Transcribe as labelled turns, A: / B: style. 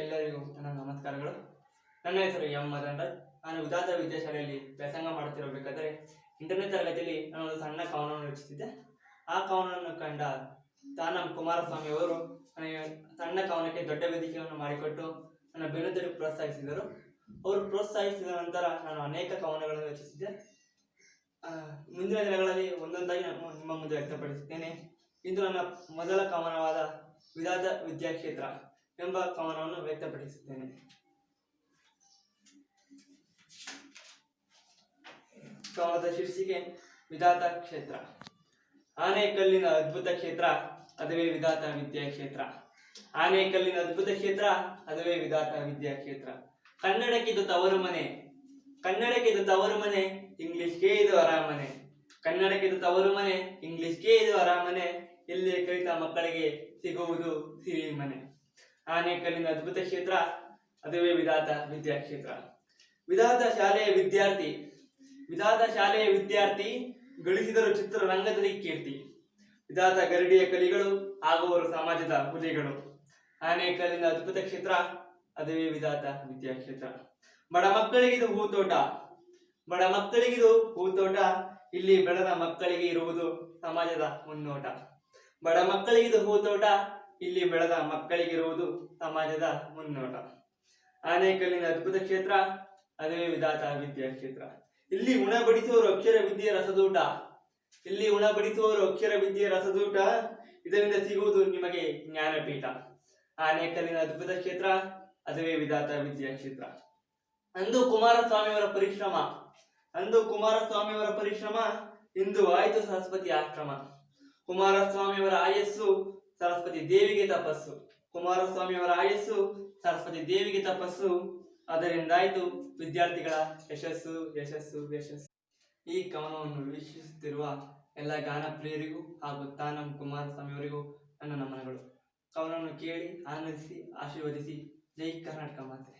A: ಎಲ್ಲರಿಗೂ ನನ್ನ ನಮಸ್ಕಾರಗಳು. ನನ್ನ ಹೆಸರು ಎಂ ಮದನ್ ರಾಜ್. ನಾನು ಉದಾತ್ತ ವಿದ್ಯಾಶಾಲೆಯಲ್ಲಿ ವ್ಯಾಸಂಗ ಮಾಡುತ್ತಿರಬೇಕಾದರೆ 8ನೇ ತರಗತಿಯಲ್ಲಿ ನಾನು ಒಂದು ಸಣ್ಣ ಕವನವನ್ನು ರಚಿಸಿದ್ದೆ. ಆ ಕವನವನ್ನು ಕಂಡ ತಾನಂ ಕುಮಾರಸ್ವಾಮಿ ಅವರು ನನಗೆ ಸಣ್ಣ ಕವನಕ್ಕೆ ದೊಡ್ಡ ವೇದಿಕೆಯನ್ನು ಮಾಡಿಕೊಟ್ಟು ನನ್ನ ಬೆನ್ನುತಟ್ಟಿ ಪ್ರೋತ್ಸಾಹಿಸಿದರು. ಅವರು ಪ್ರೋತ್ಸಾಹಿಸಿದ ನಂತರ ನಾನು ಅನೇಕ ಕವನಗಳನ್ನು ರಚಿಸಿದ್ದೆ. ಮುಂದಿನ ದಿನಗಳಲ್ಲಿ ಒಂದೊಂದಾಗಿ ನಾನು ನಿಮ್ಮ ಮುಂದೆ ವ್ಯಕ್ತಪಡಿಸುತ್ತೇನೆ. ಇಂದು ನನ್ನ ಮೊದಲ ಕವನವಾದ ವಿಧಾತ ವಿದ್ಯಾಕ್ಷೇತ್ರ ಎಂಬ ಕವನವನ್ನು ವ್ಯಕ್ತಪಡಿಸುತ್ತೇನೆ. ಕವನದ ಶೀರ್ಷಿಕೆ ವಿಧಾತ ಕ್ಷೇತ್ರ. ಆನೇಕಲ್ಲಿನ ಅದ್ಭುತ ಕ್ಷೇತ್ರ, ಅದುವೇ ವಿಧಾತ ವಿದ್ಯಾಕ್ಷೇತ್ರ. ಆನೇಕಲ್ಲಿನ ಅದ್ಭುತ ಕ್ಷೇತ್ರ, ಅದುವೇ ವಿಧಾತ ವಿದ್ಯಾಕ್ಷೇತ್ರ. ಕನ್ನಡಕ್ಕಿದು ತವರು ಮನೆ, ಕನ್ನಡಕ್ಕಿದು ತವರು ಮನೆ, ಇಂಗ್ಲಿಷ್ಗೆ ಇದು ಅರಾಮನೆ. ಕನ್ನಡಕ್ಕಿದು ತವರು ಮನೆ, ಇಂಗ್ಲಿಷ್ಗೆ ಇದು ಅರಾಮನೆ. ಇಲ್ಲೇ ಕಲಿತ ಮಕ್ಕಳಿಗೆ ಸಿಗುವುದು ಸಿರಿ ಮನೆ. ಆನೇಕಲ್ಲಿನ ಅದ್ಭುತ ಕ್ಷೇತ್ರ, ಅದುವೇ ವಿಧಾತ ವಿದ್ಯಾಕ್ಷೇತ್ರ. ವಿಧಾತ ಶಾಲೆಯ ವಿದ್ಯಾರ್ಥಿ, ವಿಧಾತ ಶಾಲೆಯ ವಿದ್ಯಾರ್ಥಿ ಗಳಿಸಿದರು ಚಿತ್ರರಂಗದಲ್ಲಿ ಕೀರ್ತಿ. ವಿಧಾತ ಗರಡಿಯ ಕಲಿಗಳು ಆಗುವರು ಸಮಾಜದ ಹುಲಿಗಳು. ಆನೇಕಲ್ಲಿನ ಅದ್ಭುತ ಕ್ಷೇತ್ರ, ಅದುವೇ ವಿಧಾತ ವಿದ್ಯಾಕ್ಷೇತ್ರ. ಬಡ ಮಕ್ಕಳಿಗಿದು ಹೂತೋಟ, ಬಡ ಮಕ್ಕಳಿಗಿದು ಹೂತೋಟ, ಇಲ್ಲಿ ಬೆಳೆದ ಮಕ್ಕಳಿಗೆ ಇರುವುದು ಸಮಾಜದ ಮುನ್ನೋಟ. ಬಡ ಮಕ್ಕಳಿಗಿದು ಹೂತೋಟ, ಇಲ್ಲಿ ಬೆಳೆದ ಮಕ್ಕಳಿಗಿರುವುದು ಸಮಾಜದ ಮುನ್ನೋಟ. ಆನೇಕಲ್ಲಿನ ಅದ್ಭುತ ಕ್ಷೇತ್ರ, ಅದುವೇ ವಿಧಾತ ವಿದ್ಯಾಕ್ಷೇತ್ರ. ಇಲ್ಲಿ ಉಣಬಡಿಸುವರು ಅಕ್ಷರ ವಿದ್ಯೆ ರಸದೂಟ, ಇಲ್ಲಿ ಉಣಬಡಿಸುವರು ಅಕ್ಷರ ವಿದ್ಯೆ ರಸದೂಟ, ಇದರಿಂದ ಸಿಗುವುದು ನಿಮಗೆ ಜ್ಞಾನಪೀಠ. ಆನೇಕಲ್ಲಿನ ಅದ್ಭುತ ಕ್ಷೇತ್ರ, ಅದುವೇ ವಿಧಾತ ವಿದ್ಯಾಕ್ಷೇತ್ರ. ಅಂದು ಕುಮಾರಸ್ವಾಮಿಯವರ ಪರಿಶ್ರಮ, ಅಂದು ಕುಮಾರಸ್ವಾಮಿಯವರ ಪರಿಶ್ರಮ, ಇಂದು ಆಯಿತು ಸರಸ್ವತಿ ಆಶ್ರಮ. ಕುಮಾರಸ್ವಾಮಿಯವರ ಆಯಸ್ಸು, ಸರಸ್ವತಿ ದೇವಿಗೆ ತಪಸ್ಸು. ಕುಮಾರಸ್ವಾಮಿಯವರ ಆಯಸ್ಸು, ಸರಸ್ವತಿ ದೇವಿಗೆ ತಪಸ್ಸು, ಅದರಿಂದಾಯಿತು ವಿದ್ಯಾರ್ಥಿಗಳ ಯಶಸ್ಸು ಯಶಸ್ಸು ಯಶಸ್ಸು. ಈ ಕವನವನ್ನು ವೀಕ್ಷಿಸುತ್ತಿರುವ ಎಲ್ಲ ಗಾನ ಪ್ರಿಯರಿಗೂ ಹಾಗೂ ತಾನಂ ಕುಮಾರಸ್ವಾಮಿಯವರಿಗೂ ನನ್ನ ನಮನಗಳು. ಕವನವನ್ನು ಕೇಳಿ ಆನಂದಿಸಿ ಆಶೀರ್ವದಿಸಿ. ಜೈ ಕರ್ನಾಟಕ ಮಾತೆ.